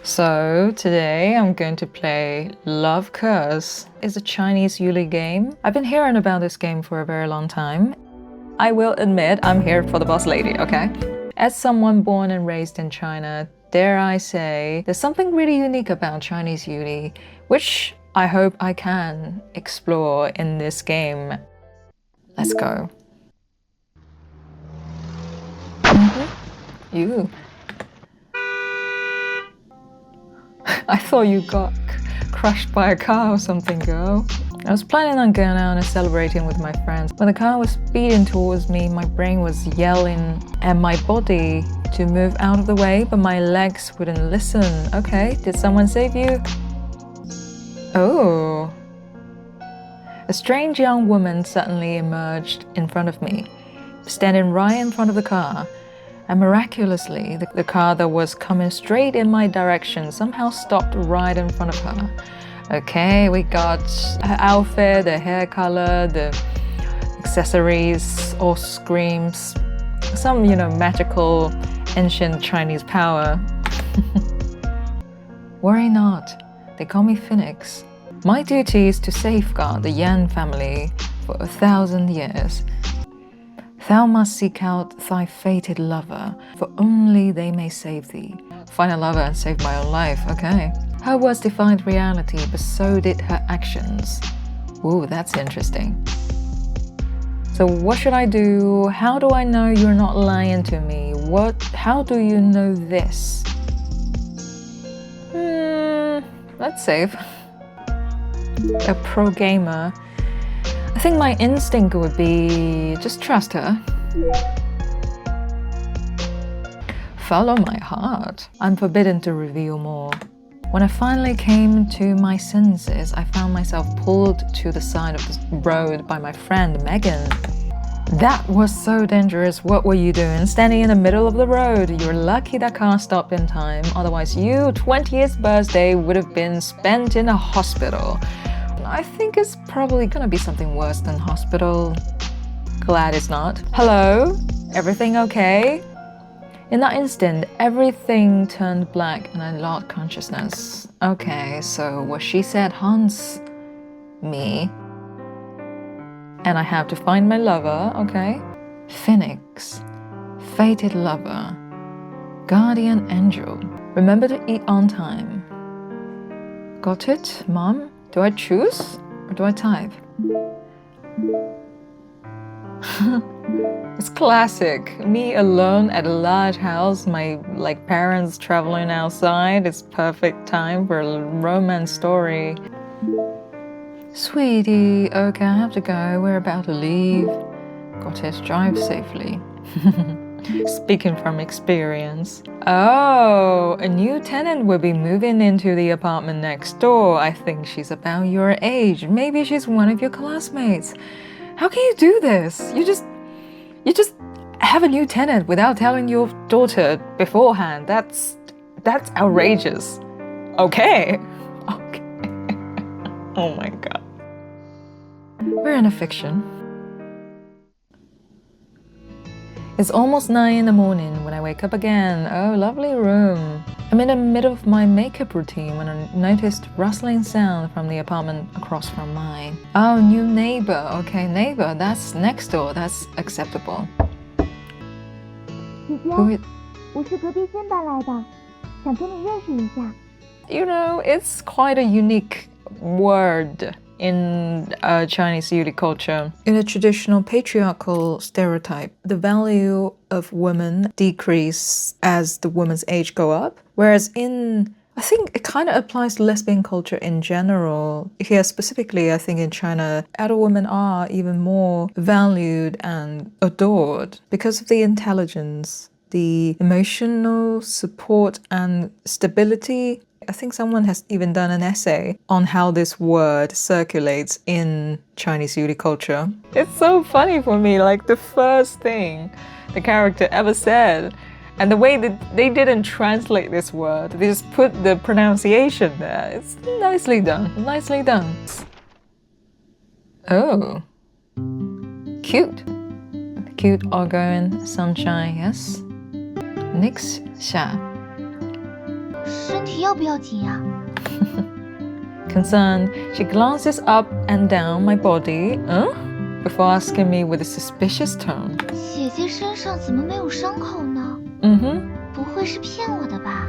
So today I'm going to play Love Curse. It's a Chinese Yuri game. I've been hearing about this game for a very long time. I will admit I'm here for the boss lady, okay? As someone born and raised in China, dare I say, there's something really unique about Chinese Yuri, which I hope I can explore in this game. Let's go. You. I thought you got crushed by a car or something, girl. I was planning on going out and celebrating with my friends. When the car was speeding towards me, my brain was yelling at my body to move out of the way, but my legs wouldn't listen. Okay, did someone save you? Oh. A strange young woman suddenly emerged in front of me, standing right in front of the car. And miraculously, the car that was coming straight in my direction somehow stopped right in front of her. Okay, we got her outfit, the hair color, the accessories, all screams. Some, magical ancient Chinese power. Worry not, they call me Phoenix. My duty is to safeguard the Yan family for 1,000 years. Thou must seek out thy fated lover, for only they may save thee. Find a lover and save my own life, okay. Her words defined reality, but so did her actions. Ooh, that's interesting. So what should I do? How do I know you're not lying to me? How do you know this? That's safe. A pro gamer. I think my instinct would be just trust her. Follow my heart. I'm forbidden to reveal more. When I finally came to my senses, I found myself pulled to the side of the road by my friend Megan. That was so dangerous. What were you doing? Standing in the middle of the road. You're lucky that car stopped in time. Otherwise, your 20th birthday would have been spent in a hospital. I think it's probably gonna be something worse than hospital. Glad it's not. Hello? Everything okay? In that instant, everything turned black and I lost consciousness. Okay, so what she said haunts me. And I have to find my lover, okay? Phoenix, fated lover, guardian angel. Remember to eat on time. Got it, Mom? Do I choose or do I type? It's classic. Me alone at a large house, my parents traveling outside. It's perfect time for a romance story. Sweetie, okay, I have to go. We're about to leave. Got it, drive safely. Speaking from experience. Oh, a new tenant will be moving into the apartment next door. I think she's about your age. Maybe she's one of your classmates. How can you do this? You just have a new tenant without telling your daughter beforehand. That's outrageous. Okay. Oh my god. We're in a fiction. It's almost 9 in the morning when I wake up again. Oh, lovely room. I'm in the middle of my makeup routine when I noticed rustling sound from the apartment across from mine. Oh, new neighbor. Okay, neighbor, that's next door. That's acceptable. 姐姐，我是隔壁新搬来的，想跟你认识一下。 It's quite a unique word in Chinese Yuri culture. In a traditional patriarchal stereotype, the value of women decrease as the woman's age go up, whereas I think it kind of applies to lesbian culture in general. Here specifically, I think in China, adult women are even more valued and adored because of the intelligence, the emotional support and stability. I think someone has even done an essay on how this word circulates in Chinese Yuri culture. It's so funny for me, the first thing the character ever said, and the way that they didn't translate this word, they just put the pronunciation there. It's nicely done, nicely done. Oh, cute. Cute outgoing sunshine, yes. Next, 下身体要不要紧呀？ Concerned, she glances up and down my body, before asking me with a suspicious tone. 姐姐身上怎么没有伤口呢？ 不会是骗我的吧？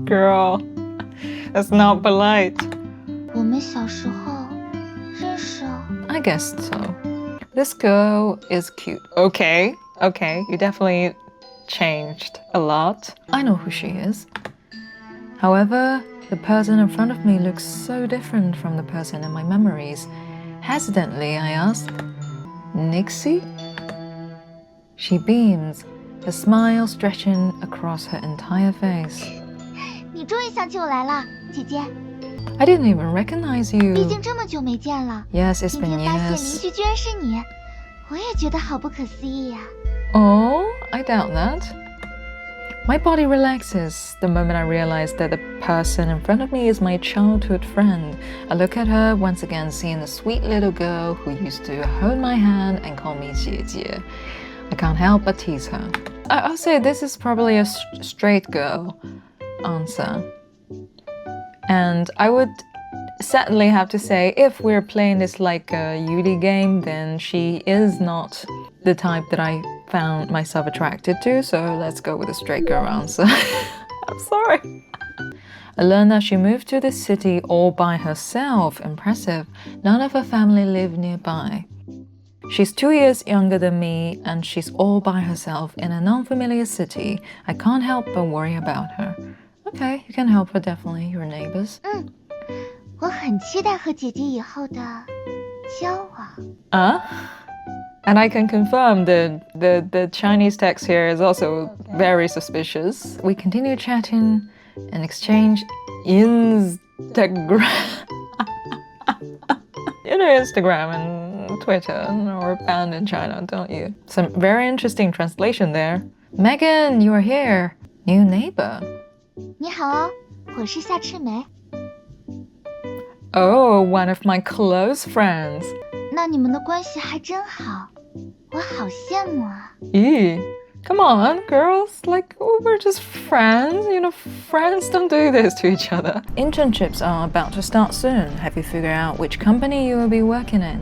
Girl, that's not polite. 我们小时候认识哦。 I guess so. This girl is cute. Okay, you definitely changed a lot. I know who she is. However, the person in front of me looks so different from the person in my memories. Hesitantly, I ask, Nixie? She beams, a smile stretching across her entire face. 你终于想起我来了，姐姐。 I didn't even recognize 毕 you. 竟这么久没见了。 Yes, it's 今 been 天发现邻 years. 居居然是你，我也觉得好不可思议呀。 Oh, I doubt that. My body relaxes the moment I realize that the person in front of me is my childhood friend. I look at her once again, seeing the sweet little girl who used to hold my hand and call me 姐姐. I can't help but tease her. I'll say this is probably a straight girl answer. And I would sadly have to say, if we're playing this like a Yuri game, then she is not the type that I found myself attracted to, so let's go with a straight girl answer. I'm sorry. I learned that she moved to the city all by herself. Impressive. None of her family live nearby. She's 2 years younger than me, and she's all by herself in an unfamiliar city. I can't help but worry about her. Okay, you can help her definitely, you're neighbors. 我很期待和姐姐以后的交往。 And I can confirm that the Chinese text here is also very suspicious. We continue chatting and exchange Instagram. You know Instagram and Twitter are banned in China, don't you? Some very interesting translation there. Megan, you are here. New neighbor. 你好哦，我是夏赤梅。 Oh, one of my close friends. 那你们的关系还真好，我好羡慕啊。 Eee. Come on, girls. Like, we're just friends. You know, friends don't do this to each other. Internships are about to start soon. Have you figured out which company you will be working in?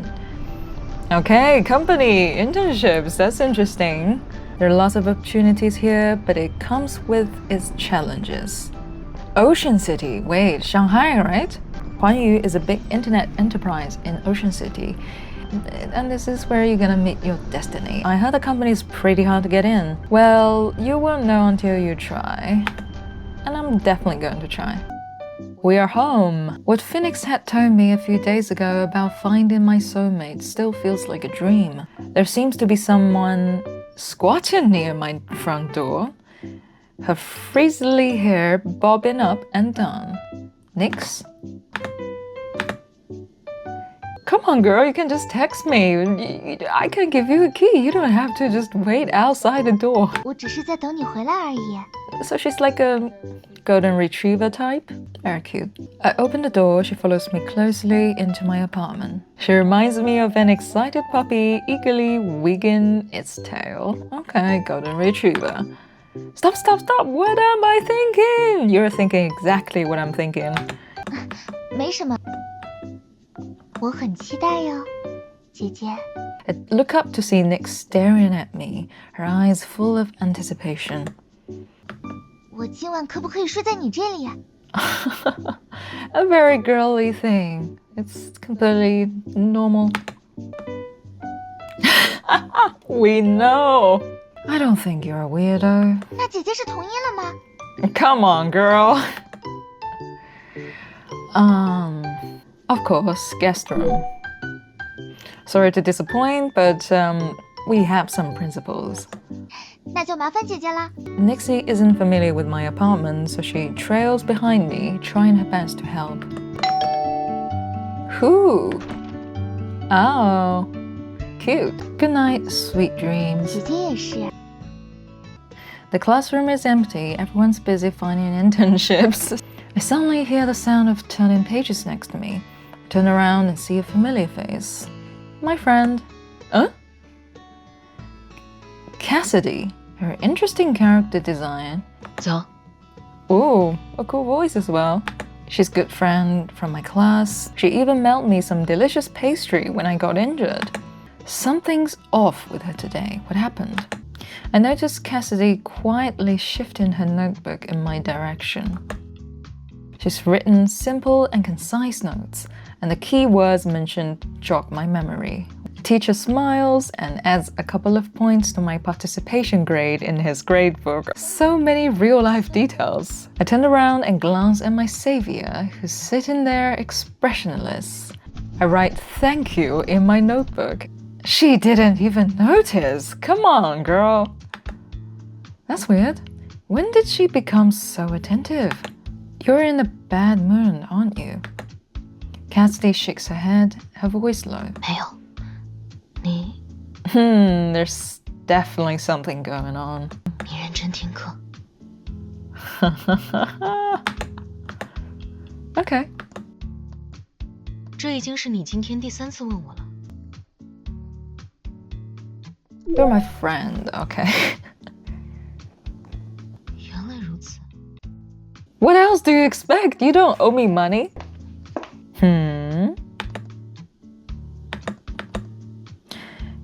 Okay, company, internships. That's interesting. There are lots of opportunities here, but it comes with its challenges. Ocean City. Wait, Shanghai, right? Huanyu is a big internet enterprise in Ocean City. And this is where you're gonna meet your destiny. I heard the company is pretty hard to get in. Well, you won't know until you try. And I'm definitely going to try. We are home. What Phoenix had told me a few days ago about finding my soulmate still feels like a dream. There seems to be someone squatting near my front door, her frizzly hair bobbing up and down. Nix? Come on, girl, you can just text me. I can give you a key. You don't have to just wait outside the door. 我只是在等你回来而已。 So she's like a golden retriever type. Very cute. I open the door. She follows me closely into my apartment. She reminds me of an excited puppy eagerly wigging its tail. Okay, golden retriever. Stop. What am I thinking? You're thinking exactly what I'm thinking. 没什么，我很期待哟，姐姐。 I look up to see Nick staring at me, her eyes full of anticipation. 我今晚可不可以睡在你这里呀？ A very girly thing. It's completely normal. We know. I don't think you're a weirdo. 那姐姐是同意了吗？ Come on, girl. Of course, guest room. Sorry to disappoint, but we have some principles. 那就麻烦姐姐啦。 Nixie isn't familiar with my apartment, so she trails behind me, trying her best to help. Who? Oh, cute. Good night, sweet dreams. 姐姐也是。 The classroom is empty. Everyone's busy finding internships. I suddenly hear the sound of turning pages next to me. I turn around and see a familiar face. My friend. Huh? Cassidy. Her interesting character design. 走， Ooh, a cool voice as well. She's a good friend from my class. She even mailed me some delicious pastry when I got injured. Something's off with her today. What happened? I noticed Cassidy quietly shifting her notebook in my direction. She's written simple and concise notes, and the key words mentioned jog my memory. The teacher smiles and adds a couple of points to my participation grade in his grade book. So many real-life details. I turn around and glance at my savior, who's sitting there expressionless. I write thank you in my notebook. She didn't even notice. Come on, girl. That's weird. When did she become so attentive? You're in a bad mood, aren't you? Cassidy shakes her head, her voice low. 没有，你 There's definitely something going on. 你认真听课。Okay. 这已经是你今天第3次问我了。 You're my friend, okay. 原来如此。 What else do you expect? You don't owe me money.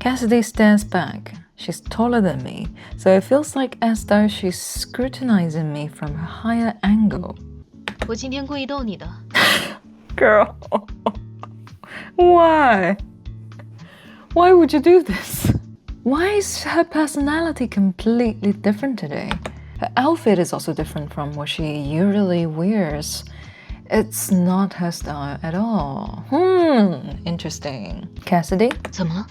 Cassidy stares back. She's taller than me, so it feels like as though she's scrutinizing me from a higher angle. 我今天故意逗你的。 Girl, why? Why would you do this? Why is her personality completely different today? Her outfit is also different from what she usually wears. It's not her style at all. Interesting. Cassidy? 怎么了？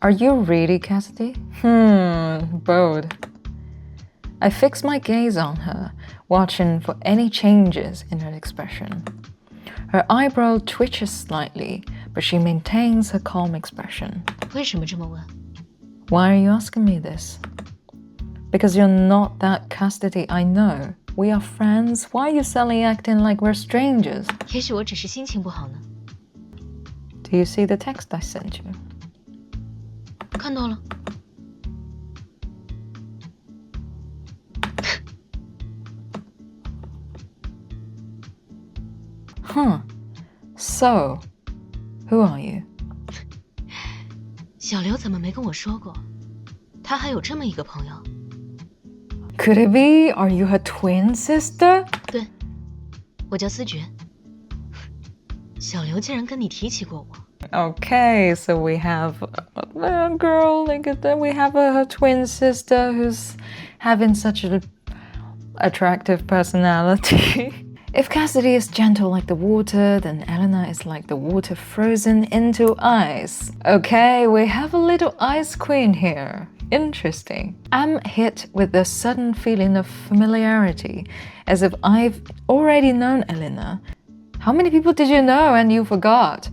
Are you really Cassidy? Bold. I fix my gaze on her, watching for any changes in her expression. Her eyebrow twitches slightly, but she maintains her calm expression. 为什么这么问？ Why are you asking me this? Because you're not that Cassidy I know. We are friends. Why are you suddenly acting like we're strangers? 也许我只是心情不好呢。 Do you see the text I sent you? 看到了。 So, who are you? 小刘怎么没跟我说过？他还有这么一个朋友。 Could it be? Are you her twin sister? 对，我叫思觉。小刘竟然跟你提起过我。 Okay, so we have a girl, we have her twin sister who's having such an attractive personality. If Cassidy is gentle like the water, then Elena is like the water frozen into ice. Okay, we have a little ice queen here. Interesting. I'm hit with a sudden feeling of familiarity, as if I've already known Elena. How many people did you know and you forgot?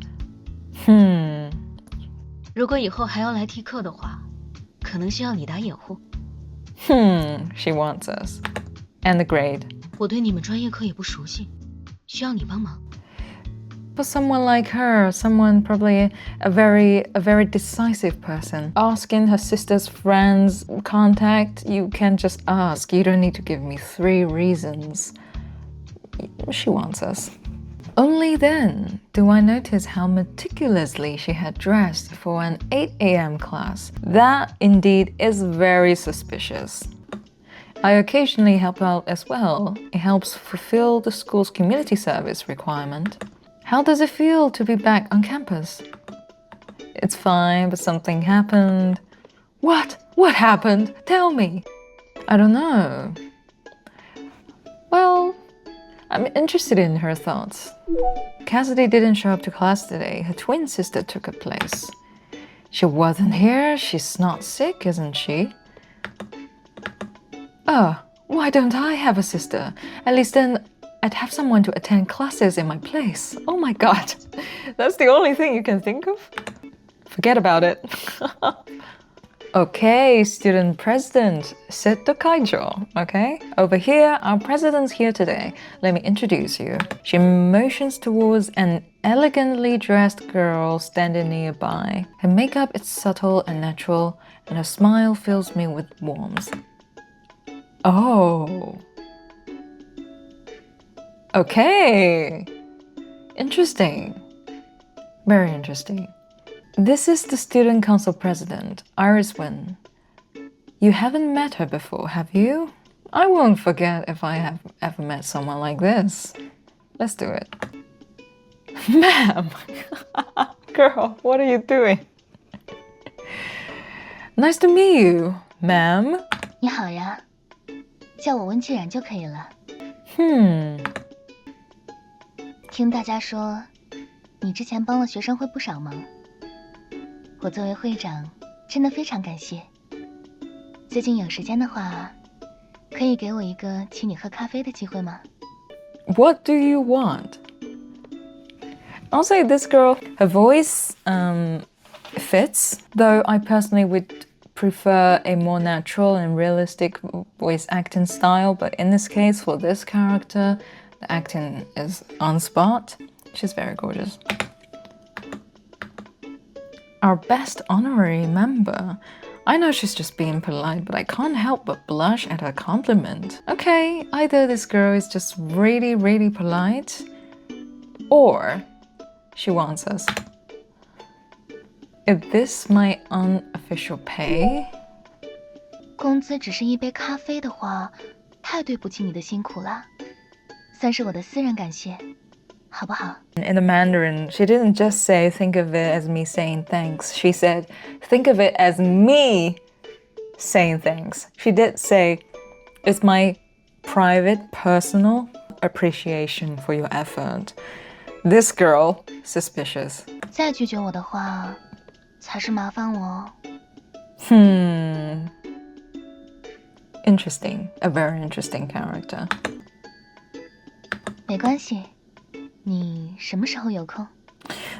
如果以后还要来替课的话，可能需要你打掩护。 She wants us. And the grade. 我对你们专业课也不熟悉，需要你帮忙。 For someone like her, someone probably a very decisive person, asking her sister's friends contact, you can just ask. You don't need to give me 3 reasons. She wants us. Only then do I notice how meticulously she had dressed for an 8 a.m. class. That indeed is very suspicious. I occasionally help out as well. It helps fulfill the school's community service requirement. How does it feel to be back on campus? It's fine, but something happened. What? What happened? Tell me. I don't know. Well, I'm interested in her thoughts. Cassidy didn't show up to class today. Her twin sister took her place. She wasn't here. She's not sick, isn't she? Oh, why don't I have a sister? At least then I'd have someone to attend classes in my place. Oh my god. That's the only thing you can think of? Forget about it. Okay, student president, Seto Kaijo, okay? Over here, our president's here today. Let me introduce you. She motions towards an elegantly dressed girl standing nearby. Her makeup is subtle and natural, and her smile fills me with warmth. Oh, Okay. Interesting. Very interesting. This is the student council president, Iris Wynn. You haven't met her before, have you? I won't forget if I have ever met someone like this. Let's do it. Ma'am! Girl, what are you doing? Nice to meet you, ma'am. 你好呀，叫我温既然就可以了。听大家说，你之前帮了学生会不少忙，我作为会长，真的非常感谢。最近有时间的话，可以给我一个请你喝咖啡的机会吗？ What do you want? I'll say this girl, her voice fits, though I personally would prefer a more natural and realistic voice acting style, but in this case, for this character, the acting is on spot. She's very gorgeous. Our best honorary member. I know she's just being polite, but I can't help but blush at her compliment. Okay, either this girl is just really, really polite, or she wants us. Is this my unofficial pay? 工资只是一杯咖啡的话，太对不起你的辛苦了，算是我的私人感谢，好不好？ In the Mandarin, she didn't just say, think of it as me saying thanks. She said, think of it as me saying thanks. She did say, it's my private, personal appreciation for your effort. This girl, suspicious. 再拒绝我的话，才是麻烦我哦。Interesting. A very interesting character. 没关系，你什么时候有空？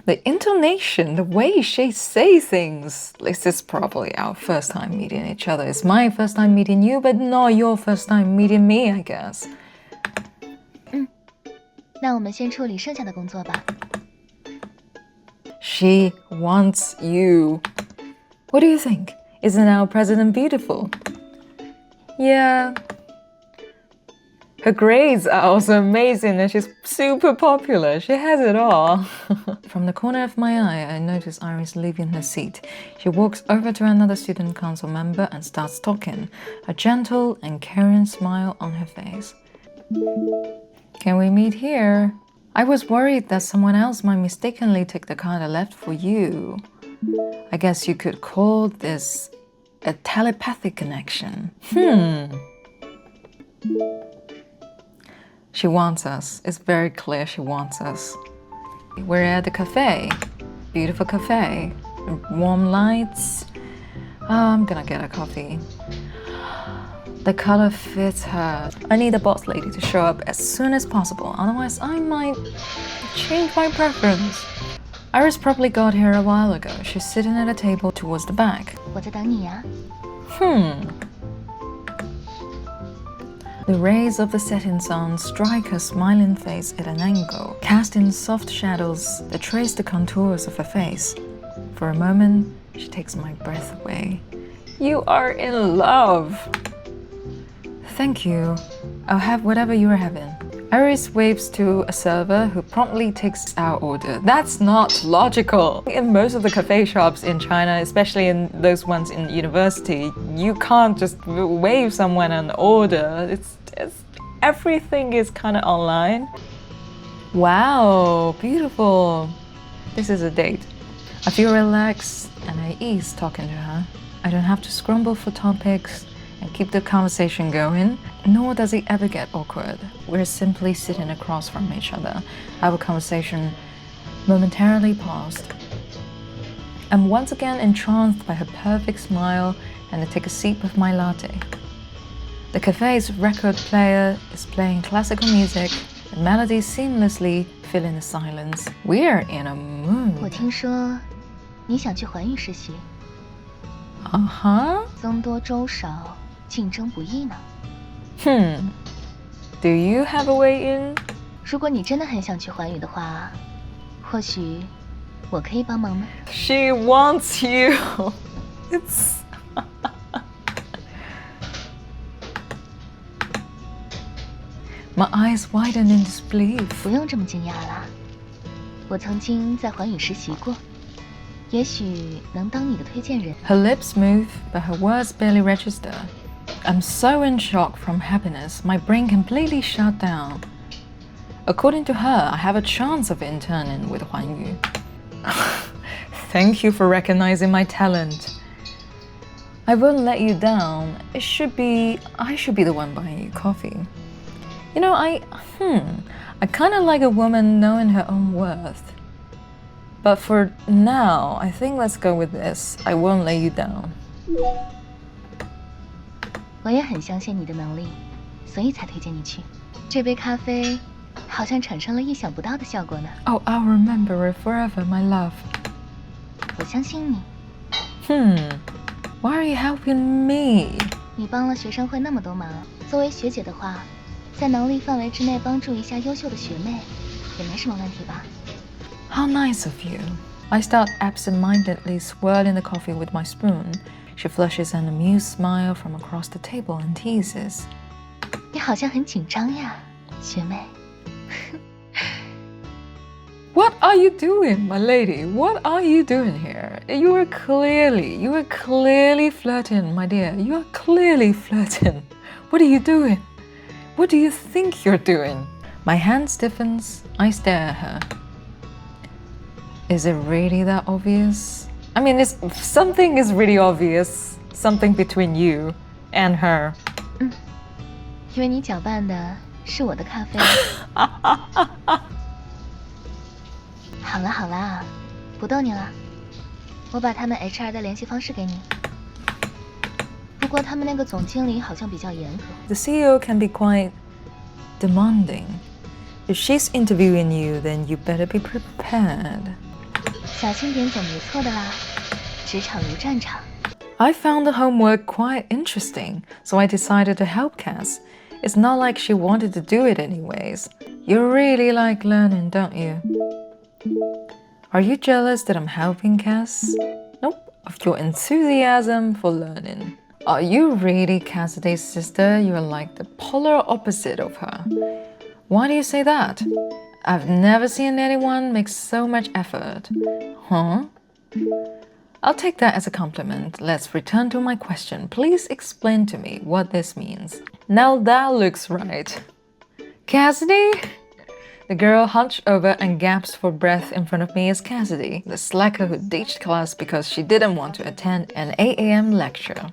The intonation, the way she says things. This is probably our first time meeting each other. It's my first time meeting you, but not your first time meeting me, I guess. 那我们先处理剩下的工作吧。 She wants you. What do you think? Isn't our president beautiful? Yeah. Her grades are also amazing and she's super popular. She has it all. From the corner of my eye, I notice Iris leaving her seat. She walks over to another student council member and starts talking, a gentle and caring smile on her face. Can we meet here? I was worried that someone else might mistakenly take the card I left for you. I guess you could call this a telepathic connection. She wants us. It's very clear she wants us. We're at the cafe. Beautiful cafe. Warm lights. Oh, I'm gonna get a coffee. The color fits her. I need the boss lady to show up as soon as possible, otherwise I might change my preference. Iris probably got here a while ago. She's sitting at a table towards the back. 我在等你呀。 The rays of the setting sun strike her smiling face at an angle, casting soft shadows that trace the contours of her face. For a moment, she takes my breath away. You are in love! Thank you. I'll have whatever you are having. Iris waves to a server who promptly takes our order. That's not logical. In most of the cafe shops in China, especially in those ones in university, you can't just wave someone an order. It's everything is kind of online. Wow, beautiful. This is a date. I feel relaxed and at ease talking to her. I don't have to scramble for topics and keep the conversation going, nor does it ever get awkward. We're simply sitting across from each other. Our conversation momentarily paused. I'm once again entranced by her perfect smile, and I take a sip of my latte. The cafe's record player is playing classical music, and melodies seamlessly fill in the silence. We're in a 我 mood. 听说你想去环宇实习， Uh-huh. 僧多粥少，竞争不易呢。 Do you have a way in? 如果你真的很想去环宇的话，或许我可以帮忙呢。 She wants you. It's My eyes widened in disbelief. 不用这么惊讶啦，我曾经在环宇实习过，也许能当你的推荐人。 Her lips move, but her words barely register. I'm so in shock from happiness, my brain completely shut down. According to her, I have a chance of interning with Huan Yu. Thank you for recognizing my talent. I won't let you down. I should be the one buying you coffee. You know, I kind of like a woman knowing her own worth. But for now, I think let's go with this. I won't let you down. 我也很相信你的能力，所以才推荐你去。这杯咖啡好像产生了意想不到的效果呢。Oh, I'll remember it forever, my love. 我相信你。Why are you helping me? 你帮了学生会那么多忙，作为学姐的话，在能力范围之内帮助一下优秀的学妹，也没什么问题吧？ How nice of you. I start absent-mindedly swirling the coffee with my spoon. She flushes an amused smile from across the table and teases. 你好像很紧张呀，学妹。What are you doing, my lady? What are you doing here? You are clearly flirting, my dear. You are clearly flirting. What are you doing? What do you think you're doing? My hand stiffens. I stare at her. Is it really that obvious? I mean, something is really obvious. Something between you and her. 因为你搅拌的是我的咖啡。好了好了，不逗你了。我把他们 HR 的联系方式给你。不过他们那个总经理好像比较严格。The CEO can be quite demanding. If she's interviewing you, then you better be prepared. 小心点总没错的啦，职场如战场。I found the homework quite interesting, so I decided to help Cass. It's not like she wanted to do it anyways. You really like learning, don't you? Are you jealous that I'm helping Cass? Nope, of your enthusiasm for learning. Are you really Cassidy's sister? You're like the polar opposite of her. Why do you say that? I've never seen anyone make so much effort. Huh? I'll take that as a compliment. Let's return to my question. Please explain to me what this means. Now that looks right. Cassidy? The girl hunched over and gasped for breath in front of me is Cassidy, the slacker who ditched class because she didn't want to attend an 8 a.m. lecture.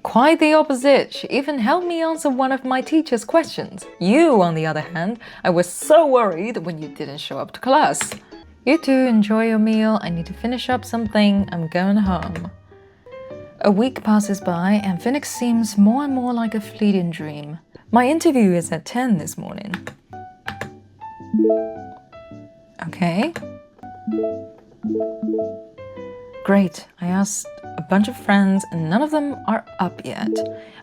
Quite the opposite. She even helped me answer one of my teacher's questions. You, on the other hand, I was so worried when you didn't show up to class. You two enjoy your meal. I need to finish up something. I'm going home. A week passes by and Phoenix seems more and more like a fleeting dream. My interview is at 10 this morning. Okay. Great. I asked a bunch of friends and none of them are up yet.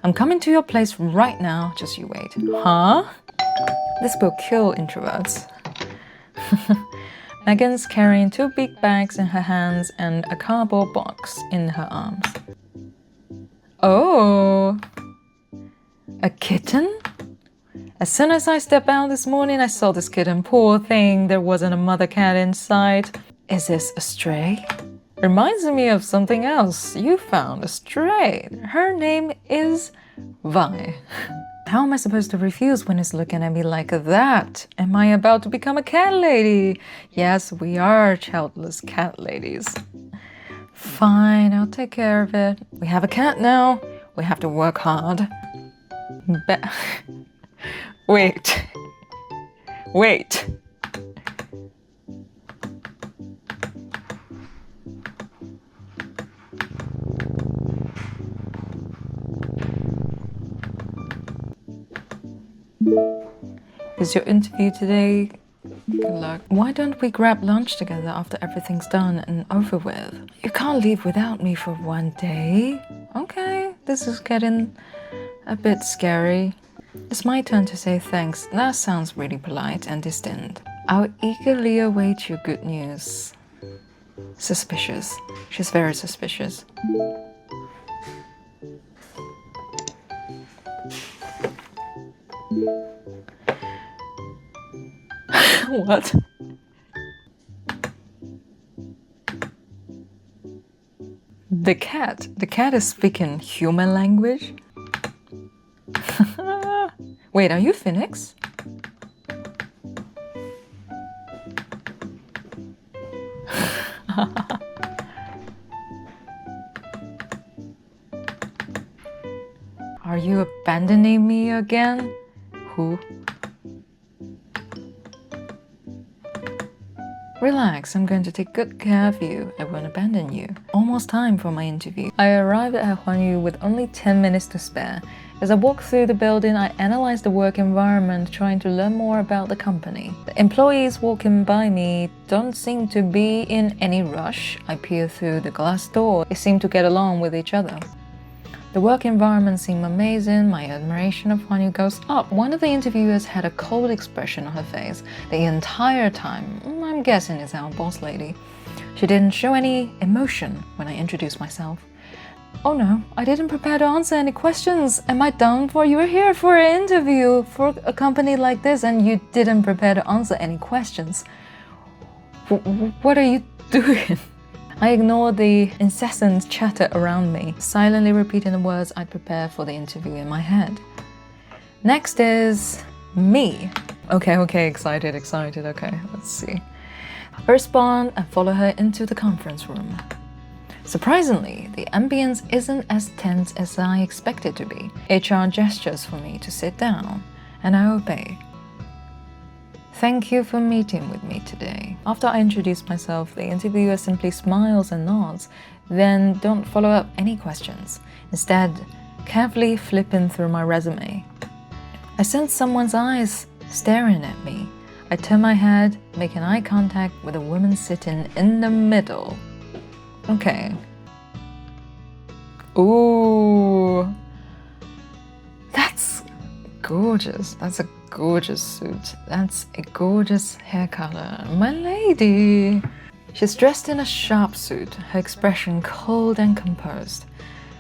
I'm coming to your place right now. Just you wait. Huh? This will kill introverts. Megan's carrying 2 big bags in her hands and a cardboard box in her arms. Oh, a kitten? As soon as I stepped out this morning, I saw this kitten. Poor thing, there wasn't a mother cat inside. Is this a stray? Reminds me of something else. You found a stray. Her name is Vi. How am I supposed to refuse when it's looking at me like that? Am I about to become a cat lady? Yes, we are childless cat ladies. Fine, I'll take care of it. We have a cat now. We have to work hard. Wait. Is your interview today? Good luck. Why don't we grab lunch together after everything's done and over with? You can't leave without me for one day. Okay, this is getting a bit scary. It's my turn to say thanks. That sounds really polite and distant. I'll eagerly await your good news. Suspicious. She's very suspicious. What? The cat is speaking human language? Wait, are you Phoenix? Are you abandoning me again? Who? Relax, I'm going to take good care of you. I won't abandon you. Almost time for my interview. I arrived at Huanyu with only 10 minutes to spare. As I walked through the building, I analyzed the work environment, trying to learn more about the company. The employees walking by me don't seem to be in any rush. I peered through the glass door. They seem to get along with each other. The work environment seemed amazing. My admiration of Huanyu goes up. One of the interviewers had a cold expression on her face the entire time. I'm guessing it's our boss lady. She didn't show any emotion when I introduced myself. Oh no, I didn't prepare to answer any questions. Am I done for? You were here for an interview for a company like this and you didn't prepare to answer any questions. What are you doing? I ignored the incessant chatter around me, silently repeating the words I'd prepared for the interview in my head. Next is me. Okay, excited, okay, let's see. I respond and follow her into the conference room. Surprisingly, the ambience isn't as tense as I expected to be. HR gestures for me to sit down, and I obey. Thank you for meeting with me today. After I introduce myself, the interviewer simply smiles and nods, then don't follow up any questions, instead carefully flipping through my resume. I sense someone's eyes staring at me. I turn my head, making eye contact with a woman sitting in the middle. Okay. Ooh. That's gorgeous. That's a gorgeous suit. That's a gorgeous hair color. My lady. She's dressed in a sharp suit, her expression cold and composed.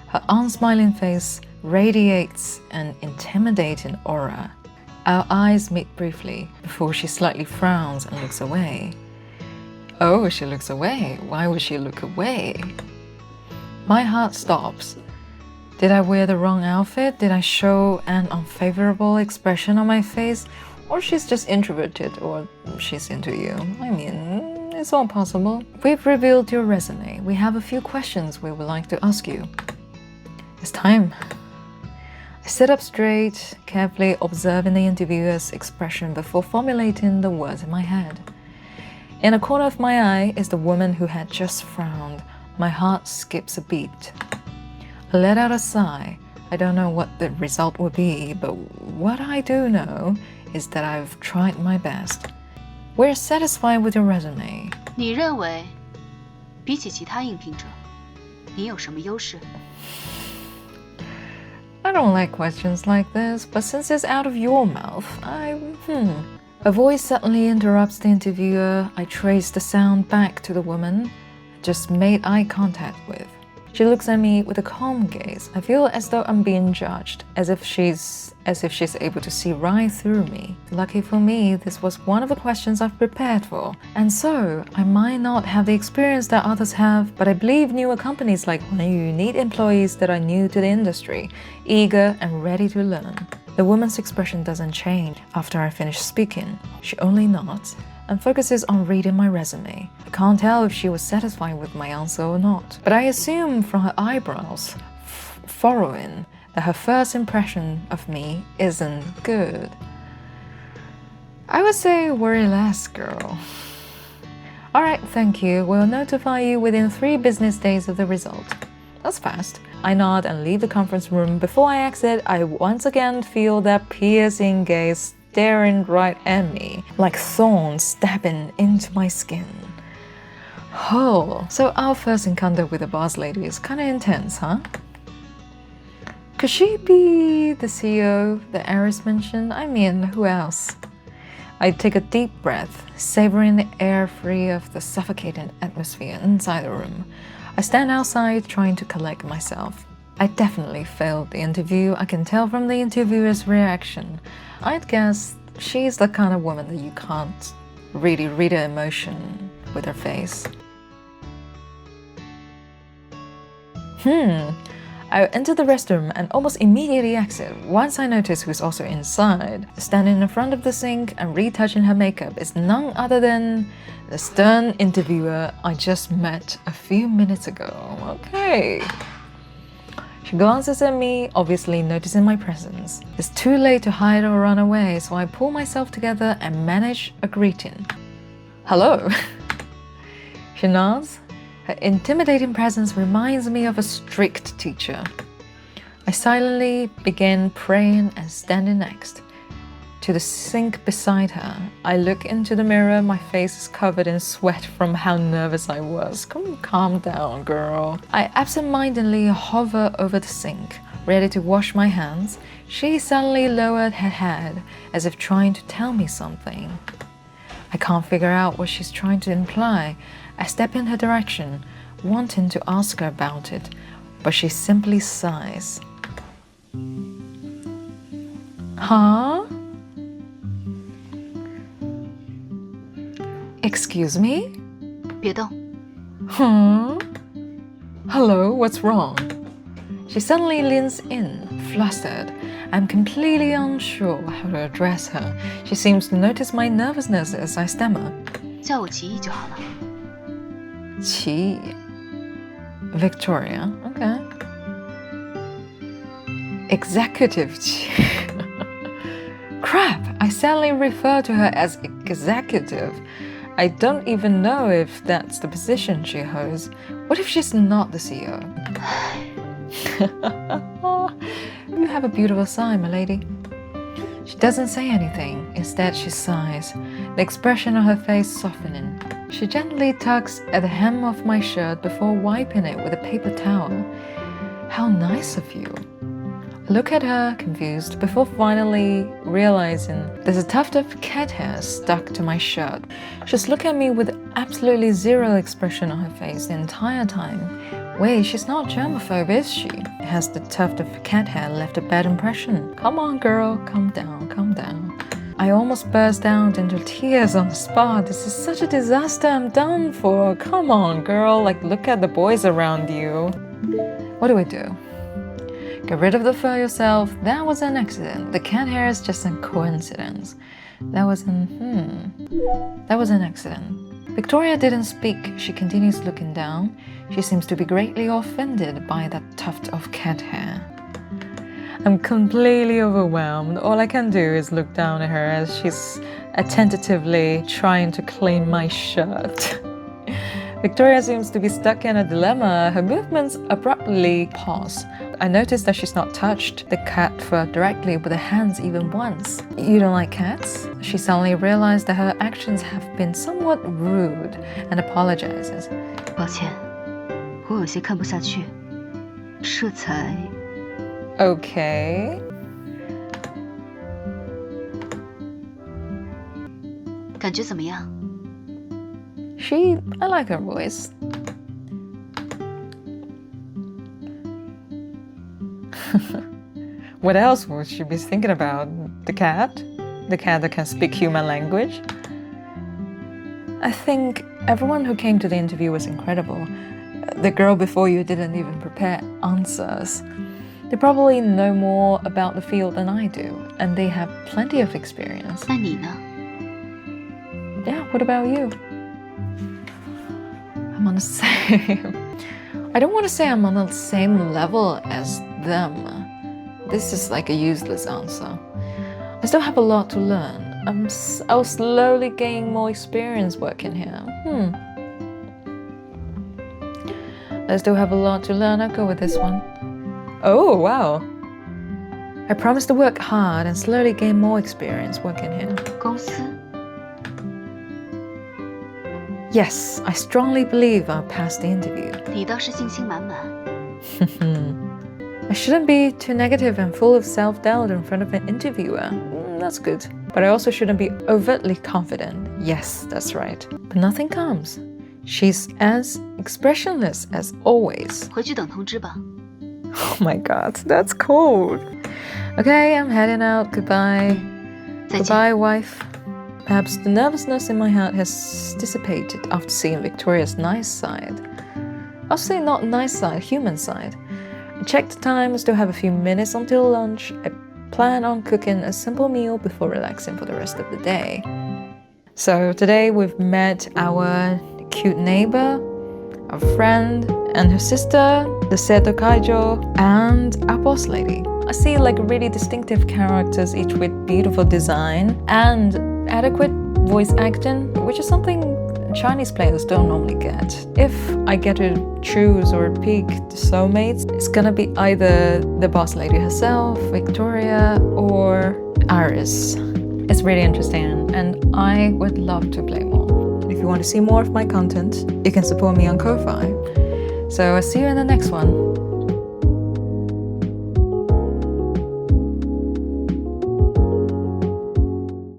Her unsmiling face radiates an intimidating aura. Our eyes meet briefly before she slightly frowns and looks away. Oh, she looks away. Why would she look away? My heart stops. Did I wear the wrong outfit? Did I show an unfavorable expression on my face? Or she's just introverted, or she's into you. I mean, it's all possible. We've revealed your resume. We have a few questions we would like to ask you. It's time. I sit up straight, carefully observing the interviewer's expression before formulating the words in my head. In a corner of my eye is the woman who had just frowned. My heart skips a beat. I let out a sigh. I don't know what the result will be, but what I do know is that I've tried my best. We're satisfied with your resume. 你认为，比起其他应聘者，你有什么优势？ I don't like questions like this, but since it's out of your mouth, A voice suddenly interrupts the interviewer. I trace the sound back to the woman I just made eye contact with. She looks at me with a calm gaze. I feel as though I'm being judged, as if she's able to see right through me. Lucky for me, this was one of the questions I've prepared for. And so, I might not have the experience that others have, but I believe newer companies like Huanyu need employees that are new to the industry, eager and ready to learn. The woman's expression doesn't change after I finish speaking. She only nods and focuses on reading my resume. I can't tell if she was satisfied with my answer or not, but I assume from her eyebrows furrowing that her first impression of me isn't good. I would say worry less, girl. Alright, thank you. We'll notify you within 3 business days of the result. That's fast. I nod and leave the conference room. Before I exit, I once again feel that piercing gaze staring right at me, like thorns stabbing into my skin. Oh, so our first encounter with the boss lady is kinda intense, huh? Could she be the CEO that Aris mentioned? I mean, who else? I take a deep breath, savoring the air free of the suffocating atmosphere inside the room. I stand outside trying to collect myself. I definitely failed the interview. I can tell from the interviewer's reaction. I'd guess she's the kind of woman that you can't really read her emotion with her face. I entered the restroom and almost immediately exit once I noticed who's also inside. Standing in front of the sink and retouching her makeup is none other than the stern interviewer I just met a few minutes ago. Okay. She glances at me, obviously noticing my presence. It's too late to hide or run away, so I pull myself together and manage a greeting. Hello. She nods. Her intimidating presence reminds me of a strict teacher. I silently begin praying and standing next to the sink beside her. I look into the mirror. My face is covered in sweat from how nervous I was. Calm down, girl. I absentmindedly hover over the sink, ready to wash my hands. She suddenly lowered her head, as if trying to tell me something. I can't figure out what she's trying to imply. I step in her direction, wanting to ask her about it, but she simply sighs. Huh? Excuse me? 别动。 Hello, what's wrong? She suddenly leans in, flustered. I'm completely unsure how to address her. She seems to notice my nervousness as I stammer. 叫我奇艺就好了。 Qi. Victoria. Okay. Executive Qi. Crap! I sadly refer to her as executive. I don't even know if that's the position she holds. What if she's not the CEO? You have a beautiful sigh, my lady. She doesn't say anything. Instead, she sighs, the expression on her face softening. She gently tugs at the hem of my shirt before wiping it with a paper towel. How nice of you. I look at her, confused, before finally realizing there's a tuft of cat hair stuck to my shirt. She's looking at me with absolutely zero expression on her face the entire time. Wait, she's not germaphobe, is she? Has the tuft of cat hair left a bad impression? Come on, girl, calm down, calm down. I almost burst out into tears on the spot. This is such a disaster. I'm done for. Come on, girl. Like, look at the boys around you. What do I do? Get rid of the fur yourself. That was an accident. The cat hair is just a coincidence. That was an accident. Victoria didn't speak. She continues looking down. She seems to be greatly offended by that tuft of cat hair. I'm completely overwhelmed. All I can do is look down at her as she's attentively trying to clean my shirt. Victoria seems to be stuck in a dilemma. Her movements abruptly pause. I notice that she's not touched the cat fur directly with her hands even once. You don't like cats? She suddenly realized that her actions have been somewhat rude and apologizes. 抱歉，我有些看不下去，这才。 Okay. 感觉怎么样？ I like her voice. What else would she be thinking about? The cat? The cat that can speak human language? I think everyone who came to the interview was incredible. The girl before you didn't even prepare answers. They probably know more about the field than I do, and they have plenty of experience. 那你呢？ Yeah, what about you? I'm on the same. I don't want to say I'm on the same level as them. This is like a useless answer. I still have a lot to learn. I'll slowly gain more experience working here. I still have a lot to learn. I'll go with this one. Oh, wow. I promise to work hard and slowly gain more experience working here. 公司。 Yes, I strongly believe I'll pass the interview. 你倒是信心满满。 I shouldn't be too negative and full of self-doubt in front of an interviewer. That's good. But I also shouldn't be overtly confident. Yes, that's right. But nothing comes. She's as expressionless as always. 回去等通知吧。 Oh my god, that's cold. Okay, I'm heading out. Goodbye. 再见。 Goodbye, wife. Perhaps the nervousness in my head has dissipated after seeing Victoria's nice side. I'll say not nice side, human side. I check the time, still have a few minutes until lunch. I plan on cooking a simple meal before relaxing for the rest of the day. So today we've met our cute neighbor, our friend, and her sister, the Seto Kaijo, and our boss lady. I see like really distinctive characters, each with beautiful design and adequate voice acting, which is something Chinese players don't normally get. If I get to choose or pick the soulmates, it's gonna be either the boss lady herself, Victoria, or Iris. It's really interesting and I would love to play more. If you want to see more of my content, you can support me on Ko-Fi. So I'll see you in the next one.